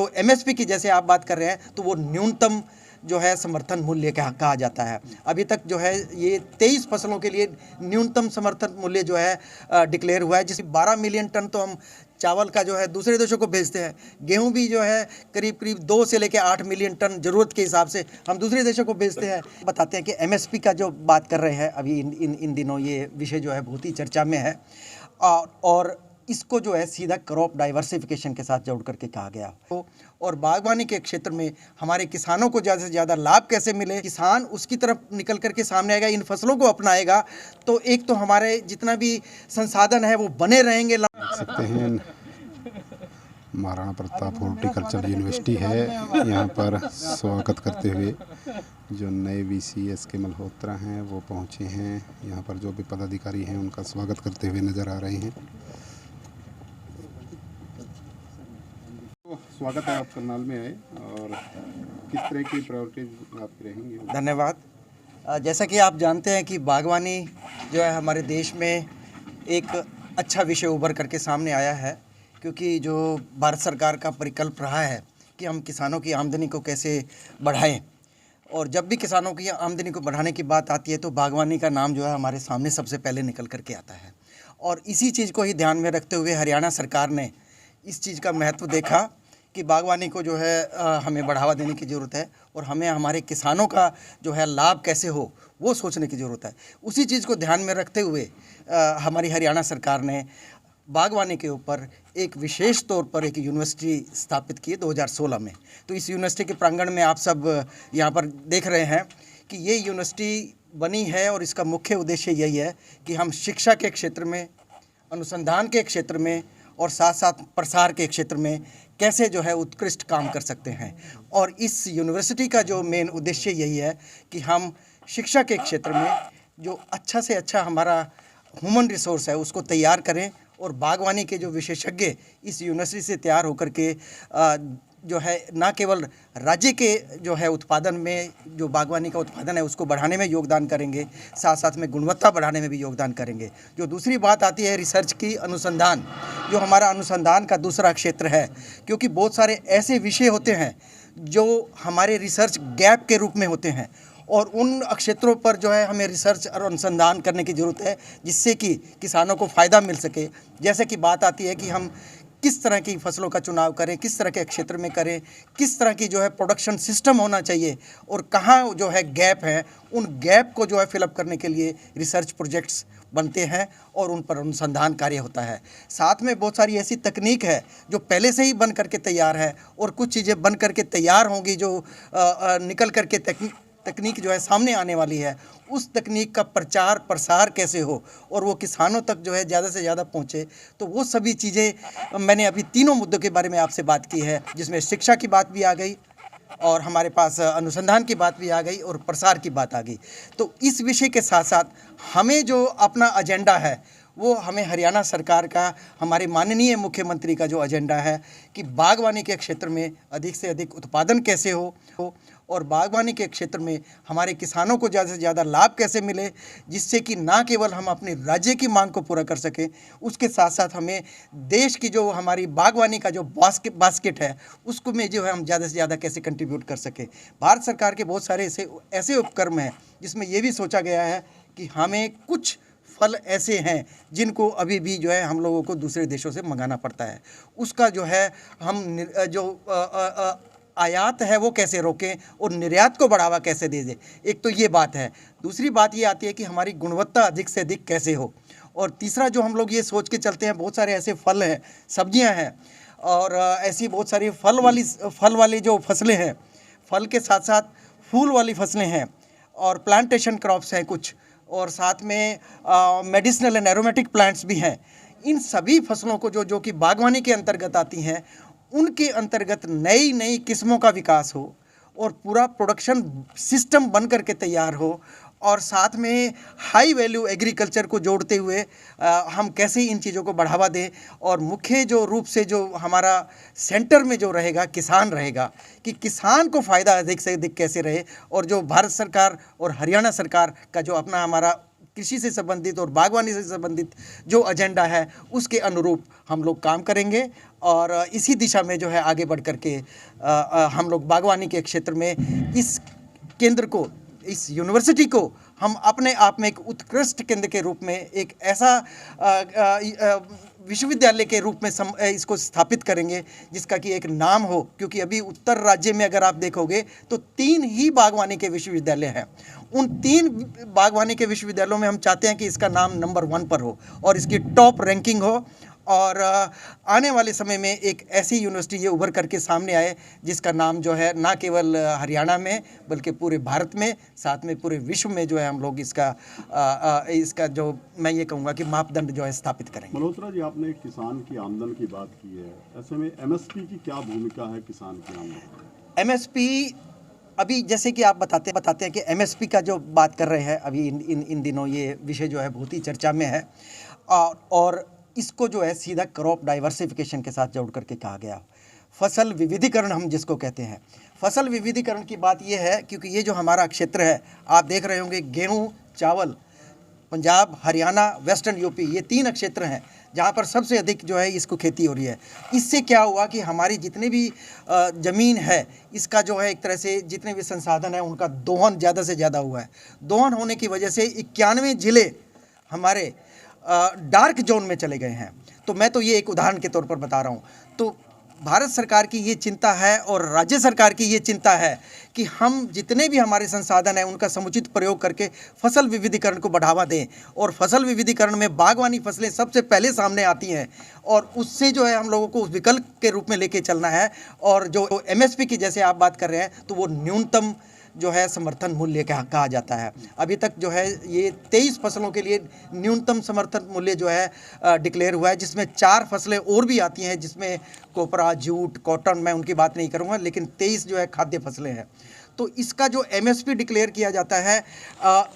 तो एमएसपी की जैसे आप बात कर रहे हैं तो वो न्यूनतम जो है समर्थन मूल्य कहा जाता है। अभी तक जो है ये 23 फसलों के लिए न्यूनतम समर्थन मूल्य जो है डिक्लेयर हुआ है, जिसमें 12 मिलियन टन तो हम चावल का जो है दूसरे देशों को भेजते हैं। गेहूं भी जो है करीब करीब 2 से लेकर 8 मिलियन टन ज़रूरत के हिसाब से हम दूसरे देशों को भेजते हैं। बताते हैं कि एमएसपी का जो बात कर रहे हैं अभी इन दिनों ये विषय जो है बहुत ही चर्चा में है और इसको जो है सीधा क्रॉप डाइवर्सिफिकेशन के साथ जोड़ करके कहा गया हो। और बागवानी के क्षेत्र में हमारे किसानों को ज़्यादा से ज़्यादा लाभ कैसे मिले, किसान उसकी तरफ निकल करके सामने आएगा, इन फसलों को अपनाएगा तो एक तो हमारे जितना भी संसाधन है वो बने रहेंगे। देख सकते हैं महाराणा प्रताप हॉर्टिकल्चर यूनिवर्सिटी है, यहाँ पर स्वागत करते हुए जो नए वीसीएस के मल्होत्रा हैं वो पहुँचे हैं। यहाँ पर जो भी पदाधिकारी हैं उनका स्वागत करते हुए नज़र आ रहे हैं। स्वागत है, आप करनाल में आए और किस तरह की प्रायोरिटीज आपकी रहेंगी? धन्यवाद। जैसा कि आप जानते हैं कि बागवानी जो है हमारे देश में एक अच्छा विषय उभर करके सामने आया है, क्योंकि जो भारत सरकार का परिकल्प रहा है कि हम किसानों की आमदनी को कैसे बढ़ाएं, और जब भी किसानों की आमदनी को बढ़ाने की बात आती है तो बागवानी का नाम जो है हमारे सामने सबसे पहले निकल करके आता है। और इसी चीज़ को ही ध्यान में रखते हुए हरियाणा सरकार ने इस चीज़ का महत्व देखा कि बागवानी को जो है हमें बढ़ावा देने की ज़रूरत है और हमें हमारे किसानों का जो है लाभ कैसे हो वो सोचने की ज़रूरत है। उसी चीज़ को ध्यान में रखते हुए हमारी हरियाणा सरकार ने बागवानी के ऊपर एक विशेष तौर पर एक यूनिवर्सिटी स्थापित की 2016 में। तो इस यूनिवर्सिटी के प्रांगण में आप सब यहाँ पर देख रहे हैं कि ये यूनिवर्सिटी बनी है और इसका मुख्य उद्देश्य यही है कि हम शिक्षा के क्षेत्र में, अनुसंधान के क्षेत्र में और साथ साथ प्रसार के क्षेत्र में कैसे जो है उत्कृष्ट काम कर सकते हैं। और इस यूनिवर्सिटी का जो मेन उद्देश्य यही है कि हम शिक्षा के क्षेत्र में जो अच्छा से अच्छा हमारा ह्यूमन रिसोर्स है उसको तैयार करें और बागवानी के जो विशेषज्ञ इस यूनिवर्सिटी से तैयार होकर के जो है ना केवल राज्य के जो है उत्पादन में, जो बागवानी का उत्पादन है उसको बढ़ाने में योगदान करेंगे, साथ साथ में गुणवत्ता बढ़ाने में भी योगदान करेंगे। जो दूसरी बात आती है रिसर्च की, अनुसंधान, जो हमारा अनुसंधान का दूसरा क्षेत्र है, क्योंकि बहुत सारे ऐसे विषय होते हैं जो हमारे रिसर्च गैप के रूप में होते हैं और उन क्षेत्रों पर जो है हमें रिसर्च और अनुसंधान करने की ज़रूरत है जिससे कि किसानों को फ़ायदा मिल सके। जैसे कि बात आती है कि हम किस तरह की फसलों का चुनाव करें, किस तरह के क्षेत्र में करें, किस तरह की जो है प्रोडक्शन सिस्टम होना चाहिए और कहाँ जो है गैप है, उन गैप को जो है फिलअप करने के लिए रिसर्च प्रोजेक्ट्स बनते हैं और उन पर अनुसंधान कार्य होता है। साथ में बहुत सारी ऐसी तकनीक है जो पहले से ही बन करके तैयार है और कुछ चीज़ें बन करके तैयार होंगी जो निकल करके तकनीक जो है सामने आने वाली है। उस तकनीक का प्रचार प्रसार कैसे हो और वो किसानों तक जो है ज़्यादा से ज़्यादा पहुँचे, तो वो सभी चीज़ें मैंने अभी तीनों मुद्दों के बारे में आपसे बात की है, जिसमें शिक्षा की बात भी आ गई और हमारे पास अनुसंधान की बात भी आ गई और प्रसार की बात आ गई। तो इस विषय के साथ साथ हमें जो अपना एजेंडा है वो हमें हरियाणा सरकार का, हमारे माननीय मुख्यमंत्री का जो एजेंडा है कि बागवानी के क्षेत्र में अधिक से अधिक उत्पादन कैसे हो और बागवानी के क्षेत्र में हमारे किसानों को ज़्यादा से ज़्यादा लाभ कैसे मिले, जिससे कि ना केवल हम अपने राज्य की मांग को पूरा कर सकें, उसके साथ साथ हमें देश की जो हमारी बागवानी का जो बास्केट है उसको में जो है हम ज़्यादा से ज़्यादा कैसे कंट्रीब्यूट कर सकें। भारत सरकार के बहुत सारे ऐसे उपक्रम हैं जिसमें ये भी सोचा गया है कि हमें कुछ फल ऐसे हैं जिनको अभी भी जो है हम लोगों को दूसरे देशों से मंगाना पड़ता है, उसका जो है हम जो आयात है वो कैसे रोकें और निर्यात को बढ़ावा कैसे दे दें। एक तो ये बात है। दूसरी बात ये आती है कि हमारी गुणवत्ता अधिक से अधिक कैसे हो। और तीसरा जो हम लोग ये सोच के चलते हैं, बहुत सारे ऐसे फल हैं, सब्जियां हैं और ऐसी बहुत सारी फल वाली जो फसलें हैं, फल के साथ साथ फूल वाली फसलें हैं और प्लांटेशन क्रॉप्स हैं कुछ, और साथ में मेडिसिनल एंड एरोमेटिक प्लांट्स भी हैं। इन सभी फसलों को जो कि बागवानी के अंतर्गत आती हैं, उनके अंतर्गत नई नई किस्मों का विकास हो और पूरा प्रोडक्शन सिस्टम बन करके तैयार हो और साथ में हाई वैल्यू एग्रीकल्चर को जोड़ते हुए हम कैसे इन चीज़ों को बढ़ावा दें। और मुख्य जो रूप से जो हमारा सेंटर में जो रहेगा किसान रहेगा, कि किसान को फ़ायदा अधिक से अधिक कैसे रहे। और जो भारत सरकार और हरियाणा सरकार का जो अपना हमारा कृषि से संबंधित और बागवानी से संबंधित जो एजेंडा है उसके अनुरूप हम लोग काम करेंगे और इसी दिशा में जो है आगे बढ़ कर के हम लोग बागवानी के क्षेत्र में इस केंद्र को, इस यूनिवर्सिटी को हम अपने आप में एक उत्कृष्ट केंद्र के रूप में एक ऐसा विश्वविद्यालय के रूप में इसको स्थापित करेंगे जिसका कि एक नाम हो। क्योंकि अभी उत्तर राज्य में अगर आप देखोगे तो 3 ही बागवानी के विश्वविद्यालय हैं। उन 3 बागवानी के विश्वविद्यालयों में हम चाहते हैं कि इसका नाम नंबर 1 पर हो और इसकी टॉप रैंकिंग हो और आने वाले समय में एक ऐसी यूनिवर्सिटी ये उभर करके सामने आए जिसका नाम जो है ना केवल हरियाणा में बल्कि पूरे भारत में, साथ में पूरे विश्व में जो है हम लोग इसका जो मैं ये कहूँगा कि मापदंड जो है स्थापित करेंगे। मल्होत्रा जी, आपने किसान की आमदन की बात की है, ऐसे में एमएसपी की क्या भूमिका है किसान की आमदन? एमएसपी अभी जैसे कि आप बताते हैं कि एमएसपी का जो बात कर रहे हैं अभी इन दिनों ये विषय जो है बहुत ही चर्चा में है और इसको जो है सीधा क्रॉप डाइवर्सिफिकेशन के साथ जोड़ करके कहा गया। फसल विविधीकरण हम जिसको कहते हैं, फसल विविधीकरण की बात ये है क्योंकि ये जो हमारा क्षेत्र है, आप देख रहे होंगे गेहूं, चावल, पंजाब, हरियाणा, वेस्टर्न यूपी, ये 3 क्षेत्र हैं जहाँ पर सबसे अधिक जो है इसको खेती हो रही है। इससे क्या हुआ कि हमारी जितनी भी ज़मीन है इसका जो है एक तरह से जितने भी संसाधन है उनका दोहन ज़्यादा से ज़्यादा हुआ है। दोहन होने की वजह से 91 ज़िले हमारे डार्क जोन में चले गए हैं। तो मैं तो ये एक उदाहरण के तौर पर बता रहा हूँ। तो भारत सरकार की ये चिंता है और राज्य सरकार की ये चिंता है कि हम जितने भी हमारे संसाधन हैं उनका समुचित प्रयोग करके फसल विविधीकरण को बढ़ावा दें और फसल विविधीकरण में बागवानी फसलें सबसे पहले सामने आती हैं और उससे जो है हम लोगों को उस विकल्प के रूप में लेके चलना है। और जो एमएसपी की जैसे आप बात कर रहे हैं तो वो न्यूनतम जो है समर्थन मूल्य कहा जाता है। अभी तक जो है ये 23 फसलों के लिए न्यूनतम समर्थन मूल्य जो है डिक्लेयर हुआ है, जिसमें 4 फसलें और भी आती हैं जिसमें कोपरा, जूट, कॉटन, मैं उनकी बात नहीं करूँगा, लेकिन 23 जो है खाद्य फसलें हैं। तो इसका जो एमएसपी डिक्लेयर किया जाता है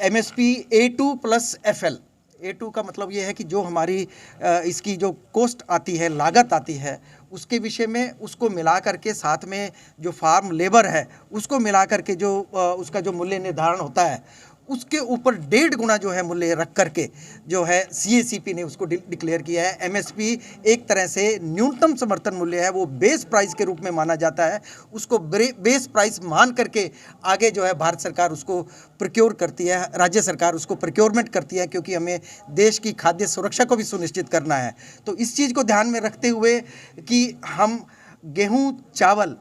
एमएसपी A2 + FL। A2 का मतलब ये है कि जो हमारी इसकी जो कॉस्ट आती है, लागत आती है, उसके विषय में उसको मिला करके साथ में जो फार्म लेबर है उसको मिला करके जो उसका जो मूल्य निर्धारण होता है उसके ऊपर 1.5 गुना जो है मूल्य रख करके जो है CACP ने उसको डिक्लेयर किया है। एमएसपी एक तरह से न्यूनतम समर्थन मूल्य है, वो बेस प्राइस के रूप में माना जाता है। उसको बेस प्राइस मान करके आगे जो है भारत सरकार उसको प्रोक्योर करती है, राज्य सरकार उसको प्रोक्योरमेंट करती है, क्योंकि हमें देश की खाद्य सुरक्षा को भी सुनिश्चित करना है। तो इस चीज़ को ध्यान में रखते हुए कि हम गेहूँ, चावल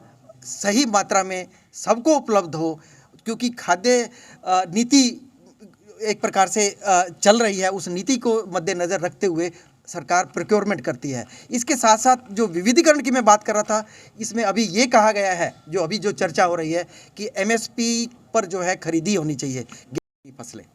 सही मात्रा में सबको उपलब्ध हो, क्योंकि खाद्य नीति एक प्रकार से चल रही है, उस नीति को मद्देनज़र रखते हुए सरकार प्रोक्योरमेंट करती है। इसके साथ साथ जो विविधीकरण की मैं बात कर रहा था, इसमें अभी ये कहा गया है, जो अभी जो चर्चा हो रही है कि एमएसपी पर जो है खरीदी होनी चाहिए गेहूं की फसलें।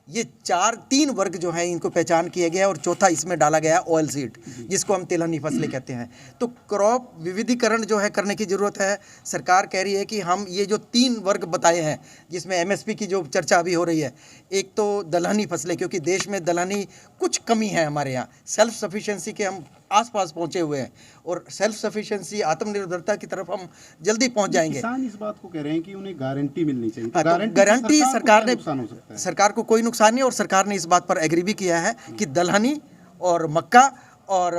ये 3 वर्ग जो हैं इनको पहचान किया गया है और चौथा इसमें डाला गया है ऑयल सीड, जिसको हम तिलहनी फसलें कहते हैं। तो क्रॉप विविधीकरण जो है करने की ज़रूरत है। सरकार कह रही है कि हम ये जो 3 वर्ग बताए हैं जिसमें एमएसपी की जो चर्चा अभी हो रही है, एक तो दलहनी फसलें, क्योंकि देश में दलहनी कुछ कमी है हमारे यहाँ, सेल्फ सफिशिएंसी के हम आसपास पहुंचे हुए हैं और सेल्फ सफिशिएंसी, आत्मनिर्भरता की तरफ हम जल्दी पहुंच जाएंगे। किसान इस बात को कह रहे हैं कि उन्हें गारंटी मिलनी चाहिए। तो गारंटी सरकार को कोई नुकसान नहीं, और सरकार ने इस बात पर एग्री भी किया है कि दलहनी और मक्का और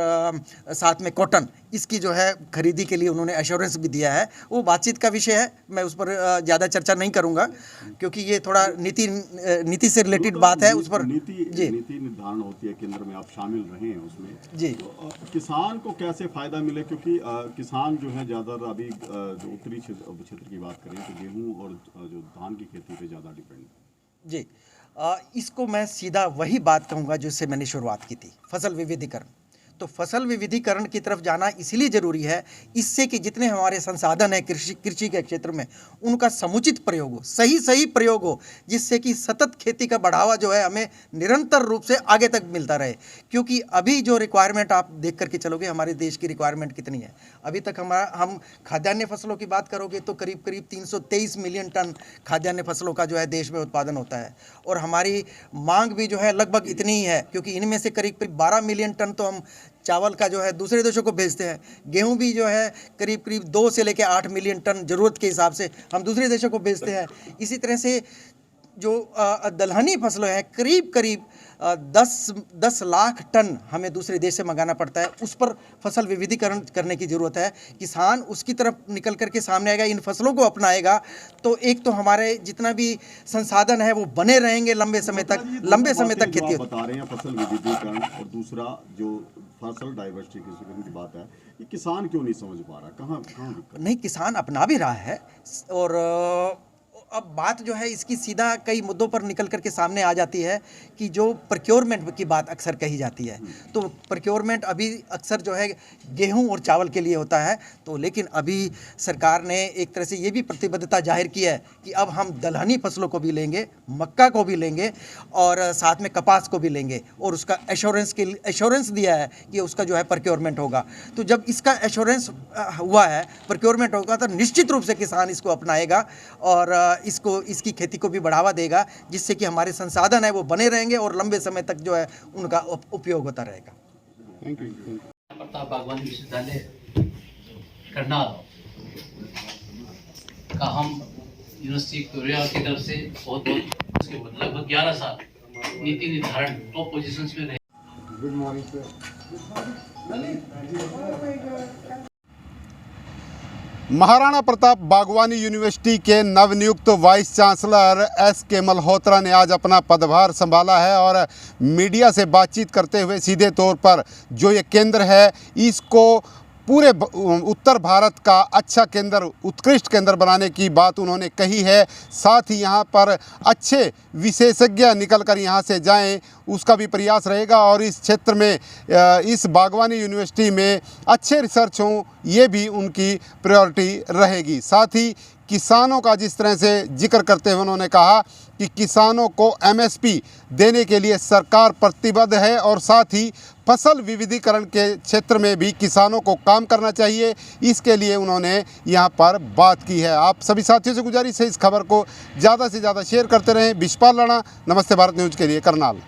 साथ में कॉटन, इसकी जो है खरीदी के लिए उन्होंने एश्योरेंस भी दिया है। वो बातचीत का विषय है, मैं उस पर ज़्यादा चर्चा नहीं करूंगा, क्योंकि ये थोड़ा नीति से रिलेटेड बात है। उस पर नीति निर्धारण होती है, केंद्र में आप शामिल रहे हैं उसमें जी। तो किसान को कैसे फ़ायदा मिले, क्योंकि किसान जो है ज़्यादातर अभी जो उत्तरी क्षेत्र की बात करें तो गेहूँ और जो धान की खेती पे ज़्यादा डिपेंड है। जी, इसको मैं सीधा वही बात कहूँगा जिससे मैंने शुरुआत की थी, फसल विविधीकरण। तो फसल विविधीकरण की तरफ जाना इसलिए ज़रूरी है, इससे कि जितने हमारे संसाधन हैं कृषि के क्षेत्र में, उनका समुचित प्रयोग हो, सही प्रयोग हो, जिससे कि सतत खेती का बढ़ावा जो है हमें निरंतर रूप से आगे तक मिलता रहे। क्योंकि अभी जो रिक्वायरमेंट आप देख करके चलोगे, हमारे देश की रिक्वायरमेंट कितनी है, अभी तक हम खाद्यान्न फसलों की बात करोगे तो करीब 323 मिलियन टन खाद्यान्न फसलों का जो है देश में उत्पादन होता है, और हमारी मांग भी जो है लगभग इतनी ही है, क्योंकि इनमें से करीब 12 मिलियन टन तो हम चावल का जो है दूसरे देशों को भेजते हैं। गेहूं भी जो है करीब 2 से लेकर 8 मिलियन टन ज़रूरत के हिसाब से हम दूसरे देशों को भेजते हैं। इसी तरह से जो दलहनी फसलें हैं करीब करीब 10 लाख टन हमें दूसरे देश से मंगाना पड़ता है। उस पर फसल विविधीकरण करने की ज़रूरत है। किसान उसकी तरफ निकल करके सामने आएगा, इन फसलों को अपनाएगा तो एक तो हमारे जितना भी संसाधन है वो बने रहेंगे लंबे समय तक खेती बता रहे हैं फसल विविधीकरण, और दूसरा जो फसल डाइवर्सिफिकेशन की बात है, ये किसान क्यों नहीं समझ पा रहा, कहाँ दिक्कत? नहीं, किसान अपना भी रहा है। और अब बात जो है इसकी सीधा कई मुद्दों पर निकल करके सामने आ जाती है कि जो प्रोक्योरमेंट की बात अक्सर कही जाती है, तो प्रोक्योरमेंट अभी अक्सर जो है गेहूं और चावल के लिए होता है। तो लेकिन अभी सरकार ने एक तरह से ये भी प्रतिबद्धता जाहिर की है कि अब हम दलहनी फसलों को भी लेंगे, मक्का को भी लेंगे और साथ में कपास को भी लेंगे, और उसका एश्योरेंस दिया है कि उसका जो है प्रोक्योरमेंट होगा। तो जब इसका एश्योरेंस हुआ है, प्रोक्योरमेंट होगा, तो निश्चित रूप से किसान इसको अपनाएगा और इसकी खेती को भी बढ़ावा देगा, जिससे कि हमारे संसाधन है वो बने रहेंगे और लंबे समय तक जो है उनका उपयोग होता रहेगा। Thank you. प्रताप बागवानी विश्वविद्यालय करनाल का हम यूनिवर्सिटी कोरिया की तरफ से बहुत उसके लगभग 11 साल नीति निर्धारण टॉप पोजीशंस में रहे। Good morning sir. Maharana Pratap बागवानी यूनिवर्सिटी के नवनियुक्त वाइस चांसलर S.K. मल्होत्रा ने आज अपना पदभार संभाला है और मीडिया से बातचीत करते हुए सीधे तौर पर जो ये केंद्र है इसको पूरे उत्तर भारत का अच्छा केंद्र, उत्कृष्ट केंद्र बनाने की बात उन्होंने कही है। साथ ही यहाँ पर अच्छे विशेषज्ञ निकल कर यहाँ से जाएं उसका भी प्रयास रहेगा और इस क्षेत्र में इस बागवानी यूनिवर्सिटी में अच्छे रिसर्च हों ये भी उनकी प्रायोरिटी रहेगी। साथ ही किसानों का जिस तरह से जिक्र करते हुए उन्होंने कहा कि किसानों को MSP देने के लिए सरकार प्रतिबद्ध है और साथ ही फसल विविधीकरण के क्षेत्र में भी किसानों को काम करना चाहिए, इसके लिए उन्होंने यहाँ पर बात की है। आप सभी साथियों से गुजारिश है इस खबर को ज़्यादा से ज़्यादा शेयर करते रहें। विशपाल राणा, नमस्ते भारत न्यूज़ के लिए, करनाल।